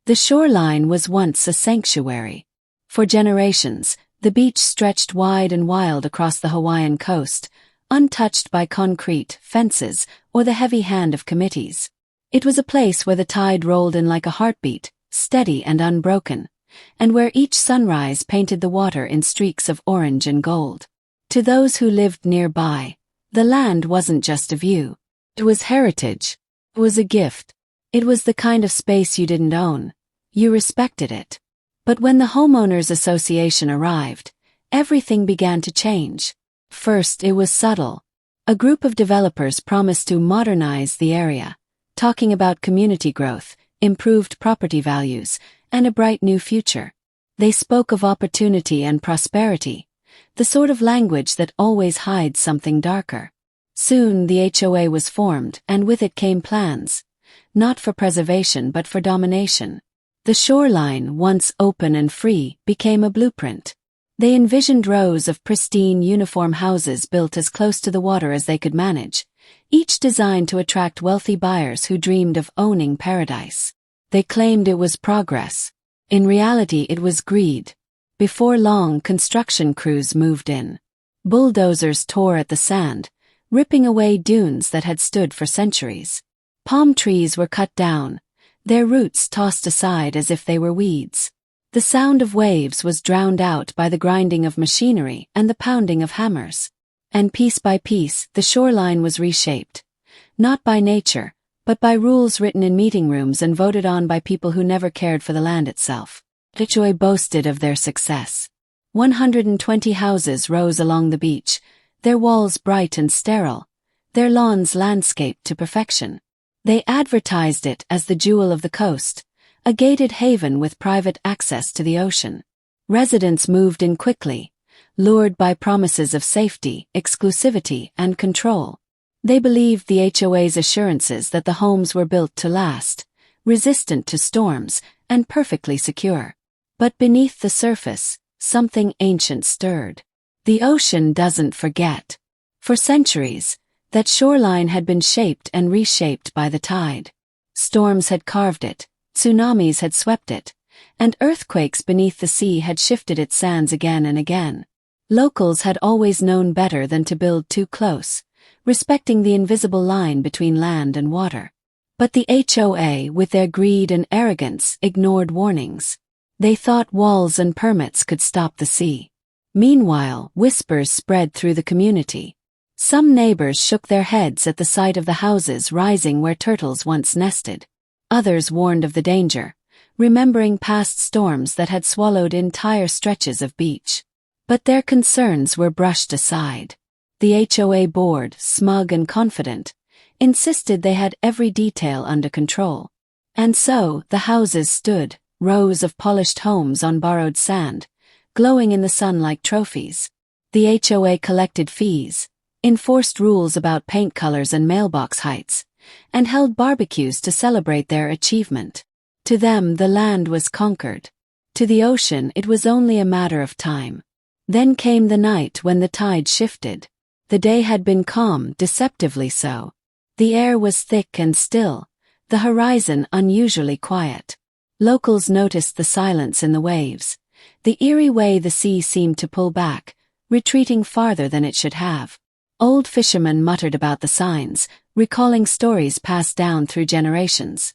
The shoreline was once a sanctuary. For generations, the beach stretched wide and wild across the Hawaiian coast, untouched by concrete, fences, or the heavy hand of committees. It was a place where the tide rolled in like a heartbeat, steady and unbroken, and where each sunrise painted the water in streaks of orange and gold. To those who lived nearby, the land wasn't just a view. It was heritage. It was a gift. It was the kind of space you didn't own. You respected it. But when the Homeowners Association arrived, everything began to change. First, it was subtle. A group of developers promised to modernize the area, talking about community growth, improved property values, and a bright new future. They spoke of opportunity and prosperity, the sort of language that always hides something darker. Soon the HOA was formed, and with it came plans, not for preservation but for domination. The shoreline, once open and free, became a blueprint. They envisioned rows of pristine uniform houses built as close to the water as they could manage, each designed to attract wealthy buyers who dreamed of owning paradise. They claimed it was progress. In reality, it was greed. Before long, construction crews moved in. Bulldozers tore at the sand, ripping away dunes that had stood for centuries. Palm trees were cut down, their roots tossed aside as if they were weeds. The sound of waves was drowned out by the grinding of machinery and the pounding of hammers. And piece by piece, the shoreline was reshaped. Not by nature, but by rules written in meeting rooms and voted on by people who never cared for the land itself. HOA boasted of their success. 120 houses rose along the beach, their walls bright and sterile, their lawns landscaped to perfection. They advertised it as the jewel of the coast, a gated haven with private access to the ocean. Residents moved in quickly, lured by promises of safety, exclusivity, and control. They believed the HOA's assurances that the homes were built to last, resistant to storms, and perfectly secure. But beneath the surface, something ancient stirred. The ocean doesn't forget. For centuries, that shoreline had been shaped and reshaped by the tide. Storms had carved it, tsunamis had swept it, and earthquakes beneath the sea had shifted its sands again and again. Locals had always known better than to build too close, respecting the invisible line between land and water. But the HOA, with their greed and arrogance, ignored warnings. They thought walls and permits could stop the sea. Meanwhile, whispers spread through the community. Some neighbors shook their heads at the sight of the houses rising where turtles once nested. Others warned of the danger, remembering past storms that had swallowed entire stretches of beach. But their concerns were brushed aside. The HOA board, smug and confident, insisted they had every detail under control. And so, the houses stood, rows of polished homes on borrowed sand, glowing in the sun like trophies. The HOA collected fees, enforced rules about paint colors and mailbox heights, and held barbecues to celebrate their achievement. To them, the land was conquered. To the ocean, it was only a matter of time. Then came the night when the tide shifted. The day had been calm, deceptively so. The air was thick and still, the horizon unusually quiet. Locals noticed the silence in the waves, the eerie way the sea seemed to pull back, retreating farther than it should have. Old fishermen muttered about the signs, recalling stories passed down through generations.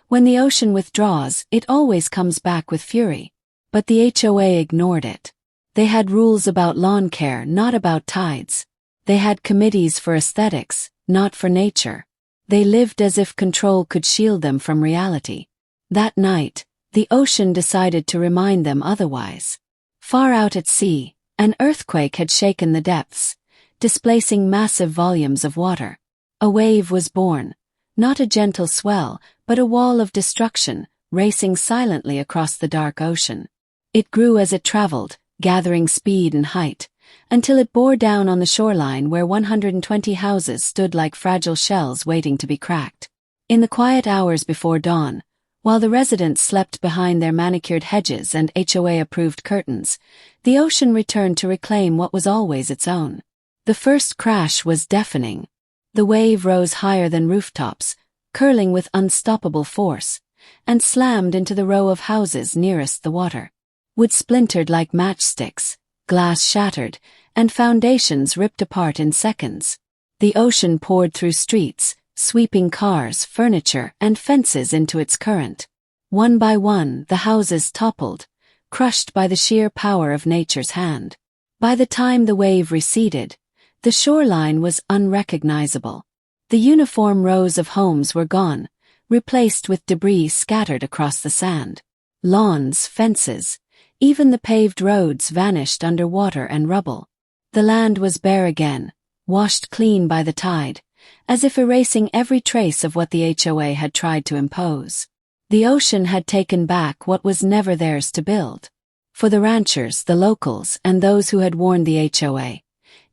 When the ocean withdraws, it always comes back with fury. But the HOA ignored it. They had rules about lawn care, not about tides. They had committees for aesthetics, not for nature. They lived as if control could shield them from reality. That night, the ocean decided to remind them otherwise. Far out at sea, an earthquake had shaken the depths, displacing massive volumes of water. A wave was born, not a gentle swell, but a wall of destruction, racing silently across the dark ocean. It grew as it traveled, gathering speed and height, until it bore down on the shoreline where 120 houses stood like fragile shells waiting to be cracked. In the quiet hours before dawn, while the residents slept behind their manicured hedges and HOA-approved curtains, the ocean returned to reclaim what was always its own. The first crash was deafening. The wave rose higher than rooftops, curling with unstoppable force, and slammed into the row of houses nearest the water. Wood splintered like matchsticks, glass shattered, and foundations ripped apart in seconds. The ocean poured through streets, sweeping cars, furniture, and fences into its current. One by one, the houses toppled, crushed by the sheer power of nature's hand. By the time the wave receded, the shoreline was unrecognizable. The uniform rows of homes were gone, replaced with debris scattered across the sand. Lawns, fences, even the paved roads vanished under water and rubble. The land was bare again, washed clean by the tide, as if erasing every trace of what the HOA had tried to impose. The ocean had taken back what was never theirs to build. For the ranchers, the locals, and those who had warned the HOA,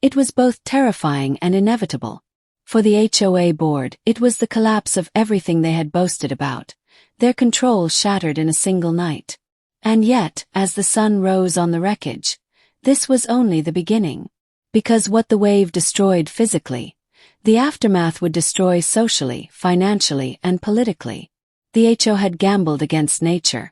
it was both terrifying and inevitable. For the HOA board, it was the collapse of everything they had boasted about, their control shattered in a single night. And yet, as the sun rose on the wreckage, this was only the beginning. Because what the wave destroyed physically, the aftermath would destroy socially, financially, and politically. The HO had gambled against nature,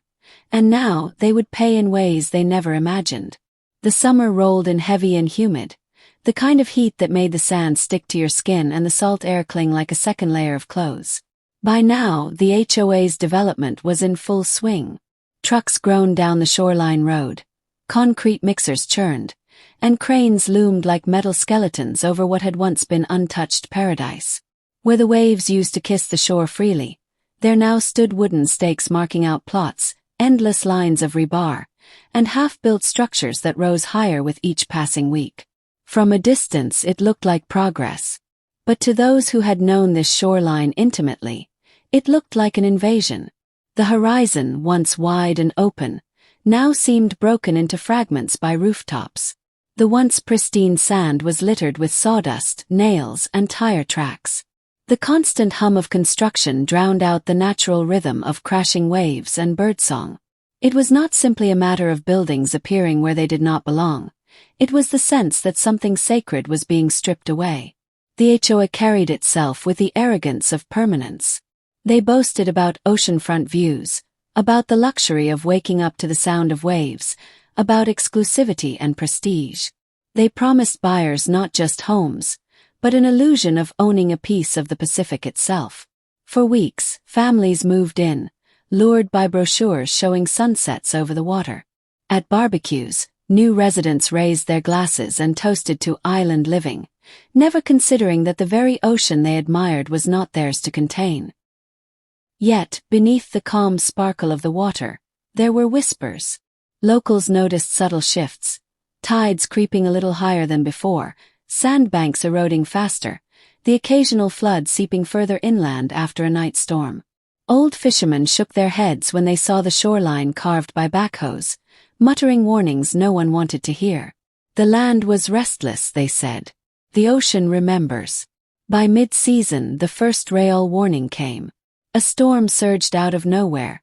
and now they would pay in ways they never imagined. The summer rolled in heavy and humid, the kind of heat that made the sand stick to your skin and the salt air cling like a second layer of clothes. By now, the HOA's development was in full swing. Trucks groaned down the shoreline road, concrete mixers churned, and cranes loomed like metal skeletons over what had once been untouched paradise. Where the waves used to kiss the shore freely, there now stood wooden stakes marking out plots, endless lines of rebar, and half-built structures that rose higher with each passing week. From a distance it looked like progress. But to those who had known this shoreline intimately, it looked like an invasion. The horizon, once wide and open, now seemed broken into fragments by rooftops. The once pristine sand was littered with sawdust, nails, and tire tracks. The constant hum of construction drowned out the natural rhythm of crashing waves and birdsong. It was not simply a matter of buildings appearing where they did not belong. It was the sense that something sacred was being stripped away. The HOA carried itself with the arrogance of permanence. They boasted about oceanfront views, about the luxury of waking up to the sound of waves, about exclusivity and prestige. They promised buyers not just homes, but an illusion of owning a piece of the Pacific itself. For weeks, families moved in, lured by brochures showing sunsets over the water. At barbecues, new residents raised their glasses and toasted to island living, never considering that the very ocean they admired was not theirs to contain. Yet, beneath the calm sparkle of the water, there were whispers. Locals noticed subtle shifts, tides creeping a little higher than before, sandbanks eroding faster, the occasional flood seeping further inland after a night storm. Old fishermen shook their heads when they saw the shoreline carved by backhoes, muttering warnings no one wanted to hear. The land was restless, they said. The ocean remembers. By mid-season, the first rail warning came. A storm surged out of nowhere,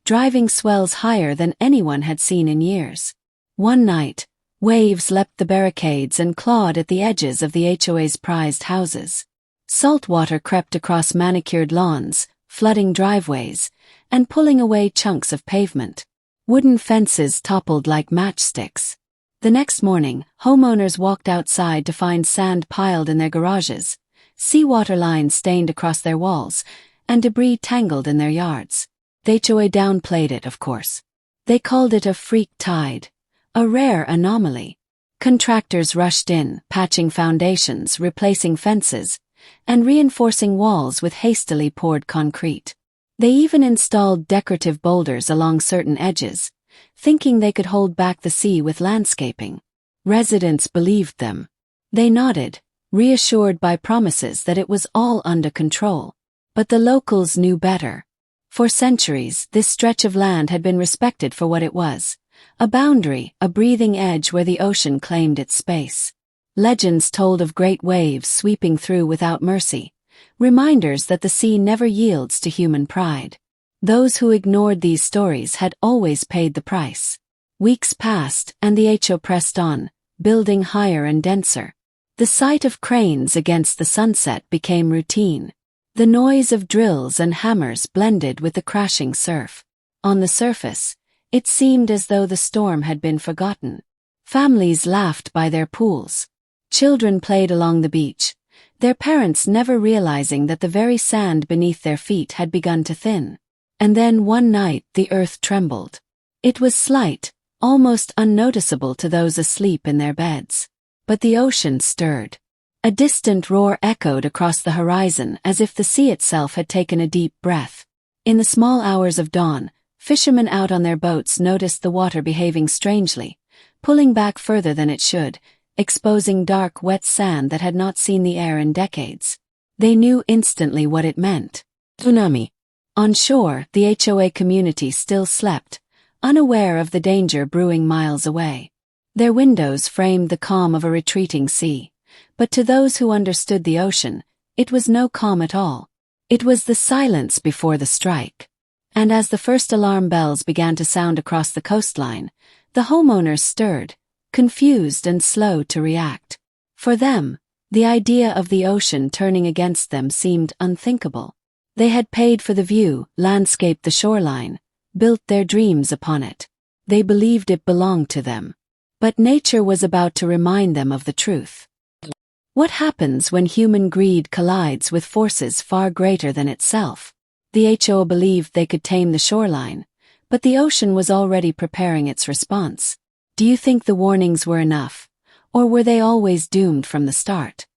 driving swells higher than anyone had seen in years. One night, waves leapt the barricades and clawed at the edges of the HOA's prized houses. Salt water crept across manicured lawns, flooding driveways, and pulling away chunks of pavement. Wooden fences toppled like matchsticks. The next morning, homeowners walked outside to find sand piled in their garages, seawater lines stained across their walls, and debris tangled in their yards. The HOA downplayed it, of course. They called it a freak tide, a rare anomaly. Contractors rushed in, patching foundations, replacing fences, and reinforcing walls with hastily poured concrete. They even installed decorative boulders along certain edges, thinking they could hold back the sea with landscaping. Residents believed them. They nodded, reassured by promises that it was all under control. But the locals knew better. For centuries, this stretch of land had been respected for what it was, a boundary, a breathing edge where the ocean claimed its space. Legends told of great waves sweeping through without mercy, reminders that the sea never yields to human pride. Those who ignored these stories had always paid the price. Weeks passed, and the HO pressed on, building higher and denser. The sight of cranes against the sunset became routine. The noise of drills and hammers blended with the crashing surf. On the surface, it seemed as though the storm had been forgotten. Families laughed by their pools. Children played along the beach, their parents never realizing that the very sand beneath their feet had begun to thin. And then one night the earth trembled. It was slight, almost unnoticeable to those asleep in their beds. But the ocean stirred. A distant roar echoed across the horizon as if the sea itself had taken a deep breath. In the small hours of dawn, fishermen out on their boats noticed the water behaving strangely, pulling back further than it should, exposing dark, wet sand that had not seen the air in decades. They knew instantly what it meant. Tsunami. On shore, the HOA community still slept, unaware of the danger brewing miles away. Their windows framed the calm of a retreating sea, but to those who understood the ocean, it was no calm at all. It was the silence before the strike. And as the first alarm bells began to sound across the coastline, the homeowners stirred, confused and slow to react. For them, the idea of the ocean turning against them seemed unthinkable. They had paid for the view, landscaped the shoreline, built their dreams upon it. They believed it belonged to them. But nature was about to remind them of the truth. What happens when human greed collides with forces far greater than itself? The HOA believed they could tame the shoreline, but the ocean was already preparing its response. Do you think the warnings were enough, or were they always doomed from the start?